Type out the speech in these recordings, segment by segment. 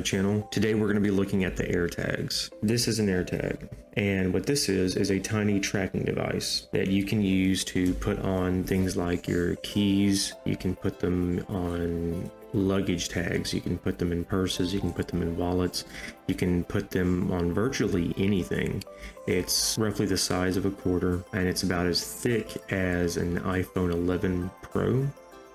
channel. Today we're going to be looking at the AirTags. This is an AirTag, and what this is a tiny tracking device that you can use to put on things like your keys. You can put them on luggage tags, you can put them in purses, you can put them in wallets, you can put them on virtually anything. It's roughly the size of a quarter, and it's about as thick as an iPhone 11 Pro.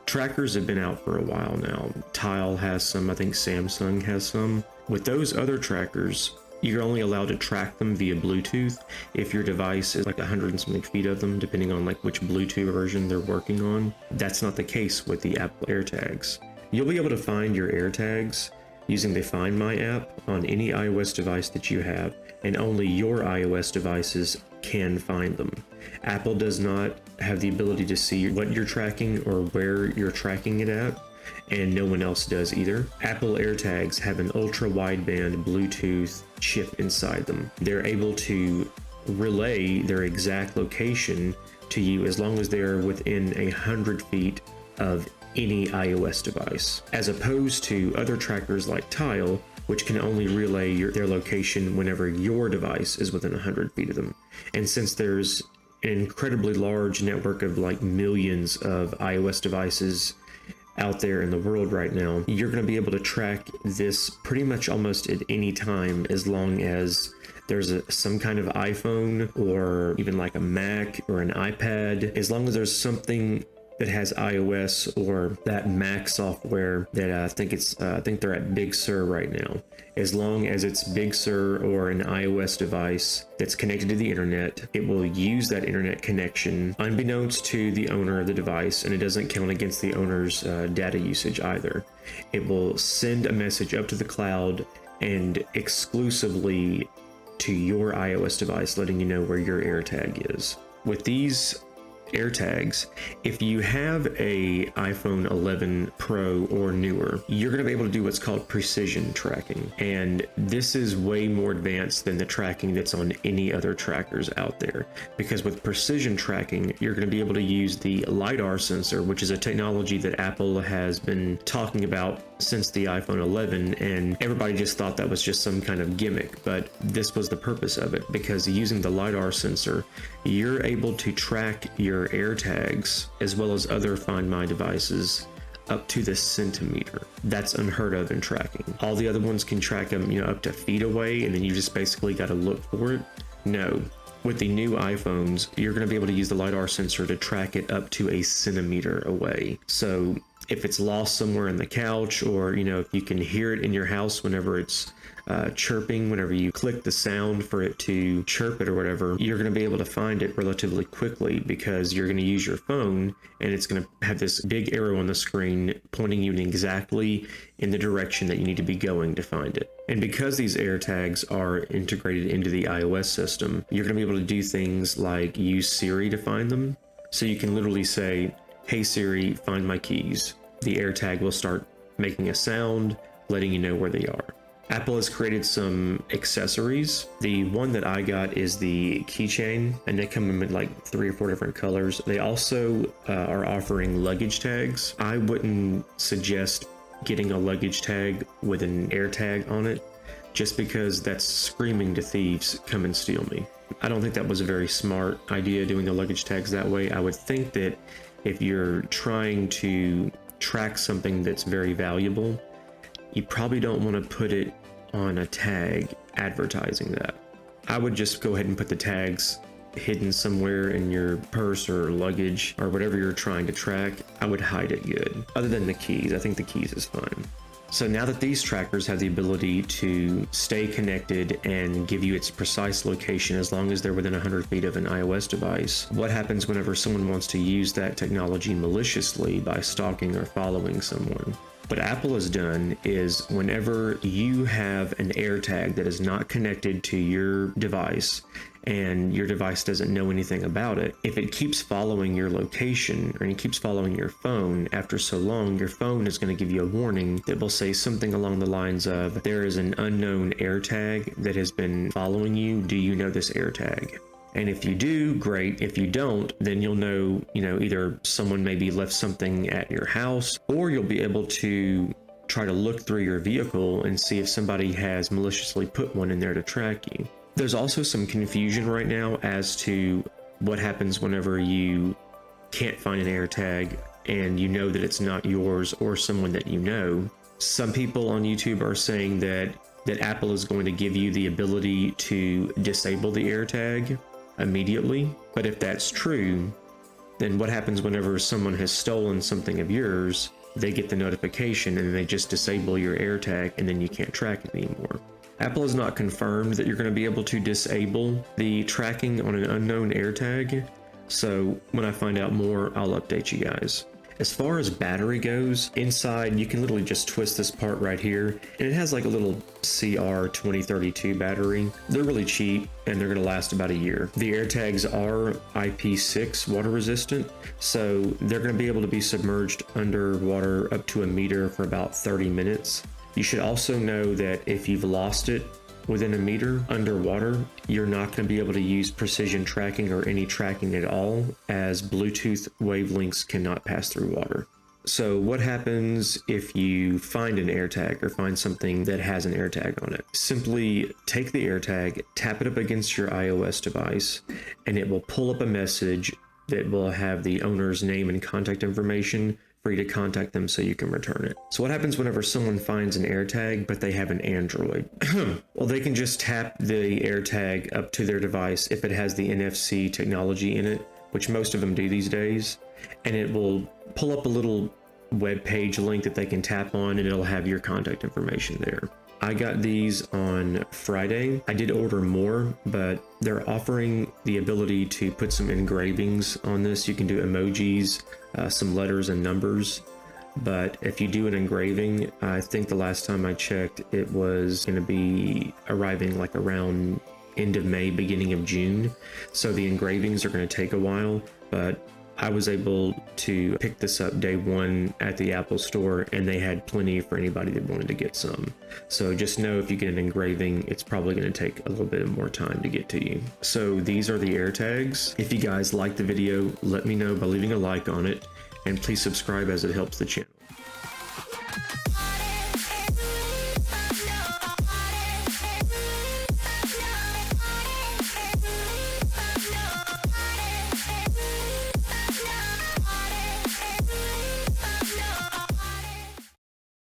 Trackers have been out for a while now. Tile has some, I think Samsung has some. With those other trackers, you're only allowed to track them via Bluetooth if your device is like 100 and something feet of them, depending on like which Bluetooth version they're working on. That's not the case with the Apple AirTags. You'll be able to find your AirTags using the Find My app on any iOS device that you have, and only your iOS devices can find them. Apple does not have the ability to see what you're tracking or where you're tracking it at, and no one else does either. Apple AirTags have an ultra wideband Bluetooth chip inside them. They're able to relay their exact location to you as long as they're within 100 feet of any iOS device, as opposed to other trackers like Tile, which can only relay their location whenever your device is within 100 feet of them. And since there's an incredibly large network of like millions of iOS devices out there in the world right now, you're going to be able to track this pretty much almost at any time, as long as there's some kind of iPhone or even like a Mac or an iPad. As long as there's something that has iOS or that Mac software that I think they're at Big Sur right now. As long as it's Big Sur or an iOS device that's connected to the internet, it will use that internet connection unbeknownst to the owner of the device, and it doesn't count against the owner's data usage either. It will send a message up to the cloud and exclusively to your iOS device, letting you know where your AirTag is. With these AirTags, if you have a iPhone 11 Pro or newer, you're going to be able to do what's called precision tracking, and this is way more advanced than the tracking that's on any other trackers out there, because with precision tracking, you're going to be able to use the LiDAR sensor, which is a technology that Apple has been talking about since the iPhone 11, and everybody just thought that was just some kind of gimmick, but this was the purpose of it, because using the LiDAR sensor, you're able to track your AirTags as well as other Find My devices up to the centimeter. That's unheard of in tracking. All the other ones can track them, up to feet away, and then you just basically got to look for it. No. With the new iPhones, you're going to be able to use the LiDAR sensor to track it up to a centimeter away. So if it's lost somewhere in the couch, or if you can hear it in your house whenever it's chirping, whenever you click the sound for it to chirp it or whatever, you're going to be able to find it relatively quickly, because you're going to use your phone and it's going to have this big arrow on the screen pointing you exactly in the direction that you need to be going to find it. And because these AirTags are integrated into the iOS system, you're going to be able to do things like use Siri to find them. So you can literally say, "Hey Siri, find my keys." The AirTag will start making a sound, letting you know where they are. Apple has created some accessories. The one that I got is the keychain, and they come in like 3 or 4 different colors. They also are offering luggage tags. I wouldn't suggest getting a luggage tag with an AirTag on it, just because that's screaming to thieves, "Come and steal me." I don't think that was a very smart idea, doing the luggage tags that way. I would think that if you're trying to track something that's very valuable, you probably don't want to put it on a tag advertising that. I would just go ahead and put the tags hidden somewhere in your purse or luggage or whatever you're trying to track. I would hide it good. Other than the keys, I think the keys is fine. So now that these trackers have the ability to stay connected and give you its precise location as long as they're within 100 feet of an iOS device, what happens whenever someone wants to use that technology maliciously by stalking or following someone? What Apple has done is, whenever you have an AirTag that is not connected to your device and your device doesn't know anything about it, if it keeps following your location or it keeps following your phone, after so long, your phone is going to give you a warning that will say something along the lines of, "There is an unknown AirTag that has been following you. Do you know this AirTag?" And if you do, great. If you don't, then you'll know, either someone maybe left something at your house, or you'll be able to try to look through your vehicle and see if somebody has maliciously put one in there to track you. There's also some confusion right now as to what happens whenever you can't find an AirTag and you know that it's not yours or someone that you know. Some people on YouTube are saying that Apple is going to give you the ability to disable the AirTag immediately. But if that's true, then what happens whenever someone has stolen something of yours? They get the notification and they just disable your AirTag and then you can't track it anymore. Apple has not confirmed that you're going to be able to disable the tracking on an unknown AirTag. So when I find out more, I'll update you guys. As far as battery goes, inside you can literally just twist this part right here, and it has like a little CR2032 battery. They're really cheap and they're going to last about a year. The AirTags are IP6 water resistant, so they're going to be able to be submerged underwater up to a meter for about 30 minutes. You should also know that if you've lost it within a meter underwater, you're not going to be able to use precision tracking or any tracking at all, as Bluetooth wavelengths cannot pass through water. So what happens if you find an AirTag or find something that has an AirTag on it? Simply take the AirTag, tap it up against your iOS device, and it will pull up a message that will have the owner's name and contact information for you to contact them so you can return it. So what happens whenever someone finds an AirTag but they have an Android? Well, they can just tap the AirTag up to their device if it has the NFC technology in it, which most of them do these days, and it will pull up a little web page link that they can tap on and it'll have your contact information there. I got these on Friday. I did order more, but they're offering the ability to put some engravings on this. You can do emojis, some letters and numbers. But if you do an engraving, I think the last time I checked, it was going to be arriving like around end of May, beginning of June. So the engravings are going to take a while, but I was able to pick this up day one at the Apple store, and they had plenty for anybody that wanted to get some. So just know if you get an engraving, it's probably going to take a little bit more time to get to you. So these are the AirTags. If you guys like the video, let me know by leaving a like on it, and please subscribe as it helps the channel.